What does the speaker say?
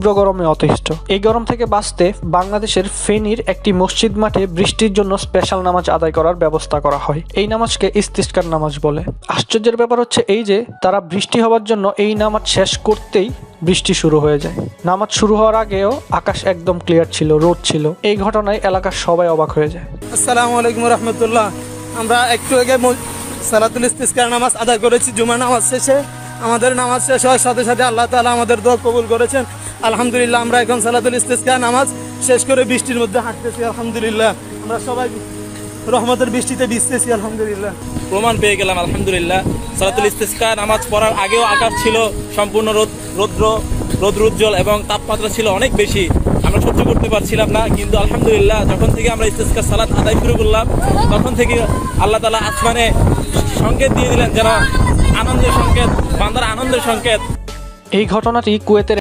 তীব্র গরমে অতিষ্ঠ। এই গরম থেকে বাঁচতে বাংলাদেশের ফেনীর একটি মসজিদ মাঠে বৃষ্টির জন্য স্পেশাল নামাজ আদায় করার ব্যবস্থা করা হয়। এই নামাজকে ইস্তিসকার নামাজ বলে। আশ্চর্যের ব্যাপার হচ্ছে এই যে তারা বৃষ্টি হওয়ার জন্য এই নামাজ শেষ করতেই বৃষ্টি শুরু হয়ে যায়। নামাজ শুরু হওয়ার আগেও আকাশ একদম ক্লিয়ার ছিল, রোদ ছিল। এই ঘটনায় এলাকার সবাই অবাক হয়ে যায়। আসসালামু আলাইকুম রহমতুল্লাহ। আমরা একটু আগে সালাতুল ইস্তিসকার নামাজ আদায় করেছি। জুমার নামাজ শেষে আমাদের নামাজ শেষ হওয়ার সাথে সাথে আল্লাহ তাআলা আমাদের দোয়া কবুল করেছেন। আলহামদুলিল্লাহ, আমরা এখন সালাতুল ইস্তিসকার নামাজ শেষ করে বৃষ্টির মধ্যে হাঁটতেছি। আলহামদুলিল্লাহ, আমরা সবাই রহমতের বৃষ্টিতে ভিজতেছি। আলহামদুলিল্লাহ, প্রমাণ পেয়ে গেলাম। আলহামদুলিল্লাহ, সালাতুল ইস্তিসকা নামাজ পড়ার আগেও আকাশ ছিল সম্পূর্ণ রৌদ্রোজ্জ্বল এবং তাপমাত্রা ছিল অনেক বেশি। আমরা সহ্য করতে পারছিলাম না, কিন্তু আলহামদুলিল্লাহ যখন থেকে আমরা ইস্তিসকার সালাত আদায় শুরু করলাম তখন থেকে আল্লাহ তাআলা আসমানে সংকেত দিয়ে দিলেন, যেন আনন্দের সংকেত, বান্দার আনন্দের সংকেত। এই ঘটনাটি কুয়েতের